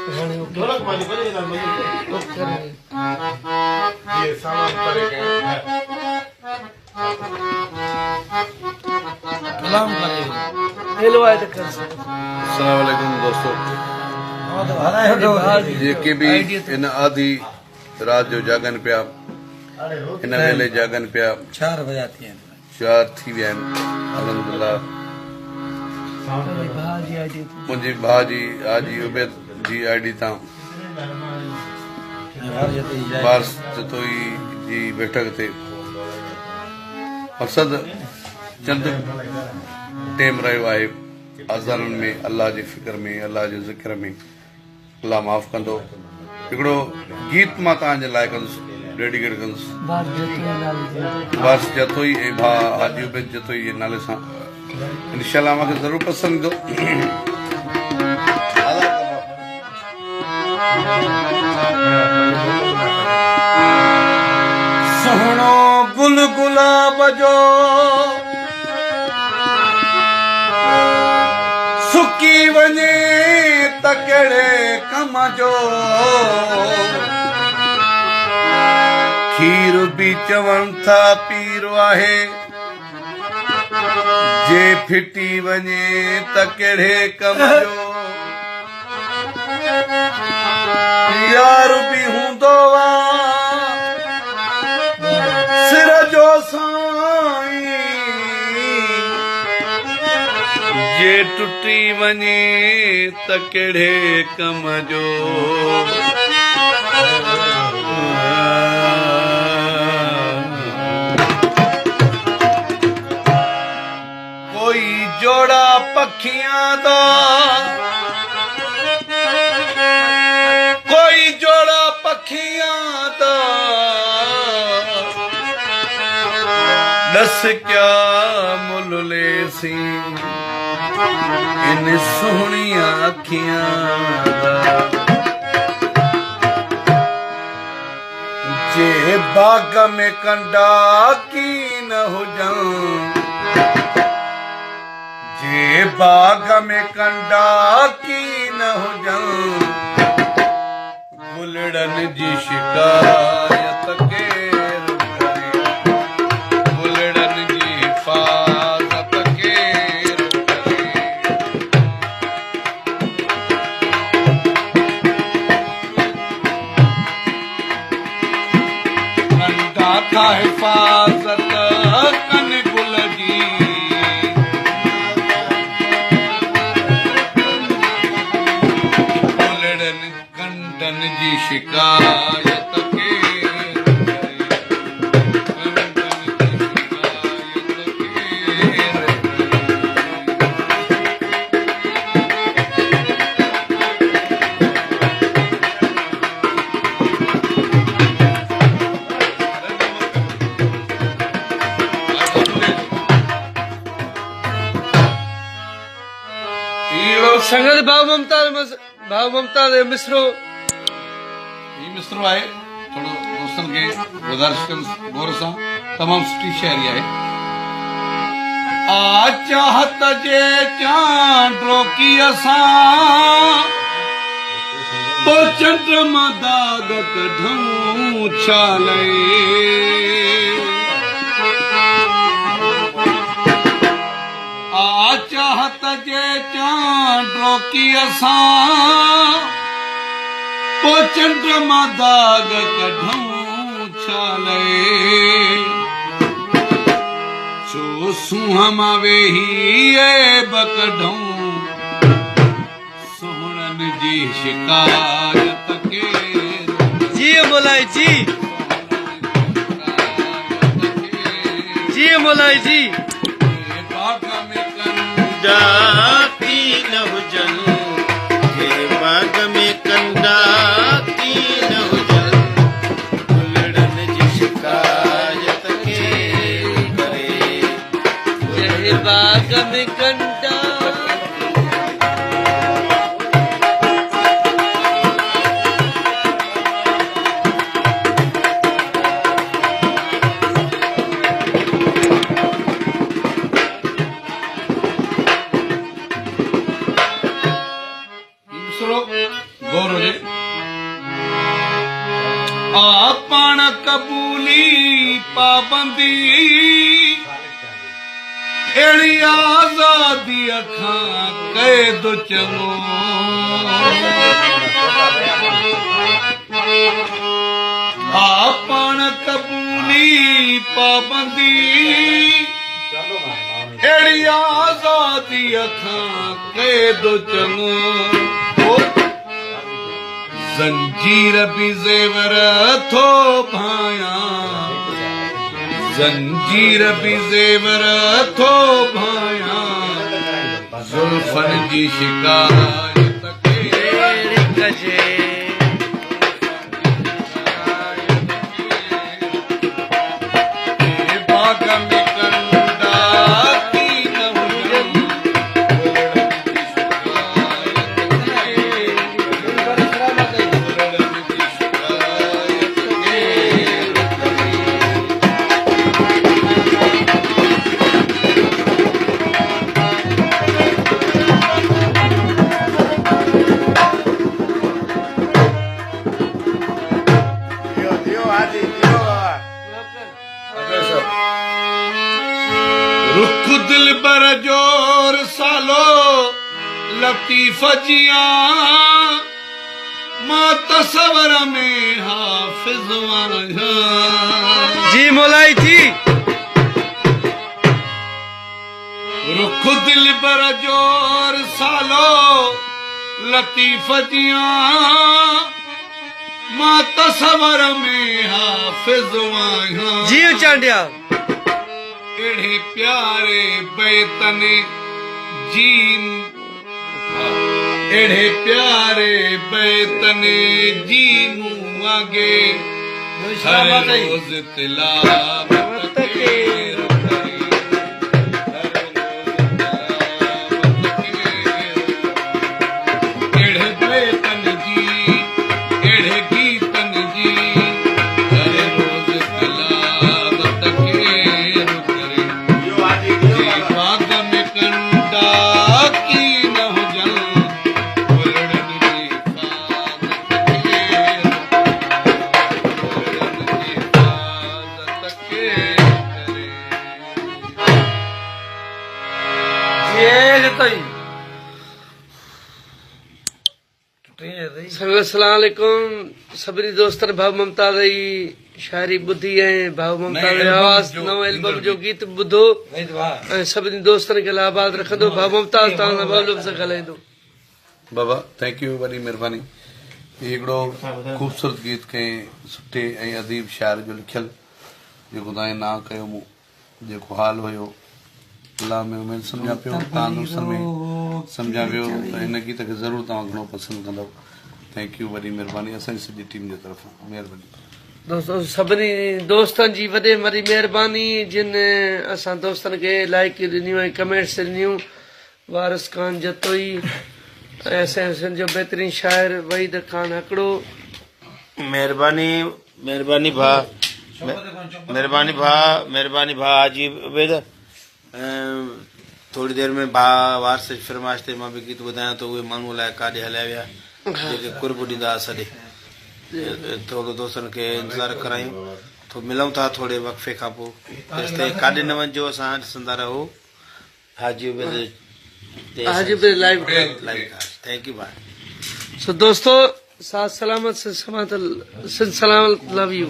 ढोलक वाली बजे ना ये सामान पड़े गए कलाम करेगा ये लो आए तक कर अस्सलाम वालेकुम दोस्तों जेके भी इन आधी रात जो जागन पिया इन वेले जागन पिया 4 बजे आती है 4 थी विया अल्हम्दुलिल्लाह मुंहिंजी भाउ जी हाजी उबैद जी आईडी तां बारिश जतोई जी बैठक ते मक़सद चंद टेम रहियो आहे अज़ाननि में अल्लाह जी फिक्र में अल्लाह जे ज़िक्र में अल्लाह माफ़ कंदो हिकिड़ो गीत मां तव्हांजे लाइ कंदुसि डेडिकेट कंदुसि बारिश जतोई ऐं भाउ हाजी उबैद जतोई जे नाले सां इंशाअल्लाह मूंखे ज़रूरु पसंदि ईंदो सुहिणो गुल गुलाब जो सुकी वञे त कहिड़े कम जो खीर बि चवनि था पीरो आहे जे फिटी वञे त कहिड़े कम जो यार बि हूंदो सिर जो साईं जे टुटी वञे त कहिड़े कम जो कोई जोड़ा पखियां दा कोई जोड़ा पखियां दा दस क्या मुल लेसी इन सोहणियां अखियां दा जे बाग में कंडा की न हुजन जे बाग में कंडा की न हुजन गुलड़न जी शिकायत केर करे गुलड़न जी हिफाज़त केर करे कंडा का हिफाज़त कन गुल जी कंडन जी शिकायत केर कंडन जी शिकायत केर संगत भाव ममता मिसरो आहे थोड़ो दोस्तन के गुजारिश कंदुसि गौर सां तमाम सुठी शायरी आहे आ चाहत जे चांड्रो की असां तो चंद्रमा दाग कढूं छाले आ चाहत जे चांड्रो की असां तो चंद्रमा दाग कढूं छाले छो सुहमा वेही ऐब कढूं सोहणन जी शिकायत केर जी मोलाई जी मोलाई जी बाग में कंडा की न हुजन जे बाग में कंडा की न हुजन गुलड़न जी शिकायत केर करे जे बाग में कंडा गौर हुजे आपण कबूली पाबंदी अहिड़ी आज़ादी खां कैद चङो आपण कबूली पाबंदी अहिड़ी आज़ादी खां कैद चङो जंजीर भी ज़ेवर थो भाया जंजीर भी ज़ेवर थो भाया ज़ुल्फ़न जी शिकायत कजे बाग में कंडा की न हुजनि रुख दिल बर जोर सालो लतीफ़ जिया मां तसवर में हाफ़िज़ वाया जी मोलाई जी रुख दिल बर जोर सालो लतीफ़ जिया मां तसवर में हाफ़िज़ वाया जी चांडिया एड़े प्यारे बैतन जी एड़े प्यारे बैतन जी मुँह आगे हर रोज तिलावत के एड़े बैतन जी एड़े गीतन जी हर रोज तिलावत के बाग में कंडा की न हुजन उलड़न जी हिफाज़त के करे अस्सलाम वालेकुम सभिनी दोस्तनि भाउ मुमताज़ जी शाइरी ॿुधी ऐं भाउ मुमताज़ जी आवाज़ नओं एल्बम जो गीत ॿुधो ऐं सभिनी दोस्तनि खे आबाद रखंदो भाउ मुमताज़ तव्हां सां ॿ लफ़्ज़ ॻाल्हाईंदो बाबा थैंक यू वॾी महिरबानी हीउ हिकिड़ो ख़ूबसूरत गीत कंहिं सुठे ऐं अदीब शाइर जो लिखियल जेको तव्हांजे नां कयो मूं जेको हाल हुयो अलाह में उमेद सम्झा पियो तव्हां दोस्तनि में सम्झा पियो त हिन गीत खे ज़रूरु तव्हां घणो पसंदि कंदव थैंक यू वॾी महिरबानी असांजी सॼी टीम जे तरफ़ां महिरबानी दोस्तो सभिनी दोस्तनि जी वॾे वॾी महिरबानी जिन असां दोस्तनि खे लाइकियूं ॾिनियूं ऐं कमेंट्स ॾिनियूं वारिस ख़ान जतोई ऐं असांजो सिंध जो बहितरीन शाइर वहीद ख़ान हिकिड़ो मेहरबानी मेहरबानी भा मेहरबानी भा हाजी उबैद थोड़ी देर में भा वार से फरमाइश ते मां बि गीत ॿुधायां थो उहे माण्हू लाइ काॾे हलिया विया जेके कुर्ब ॾींदा सॾे थोरो दोस्तनि खे इंतज़ारु करायूं तो मिलूं था थोरे वक़फ़े खां पोइ तेसिताईं काॾे न वञिजो असां ॾिसंदा रहो हाजी उबैद लाइव थैंक यू भाई सो दोस्तों साथ सलामत से समात लव यू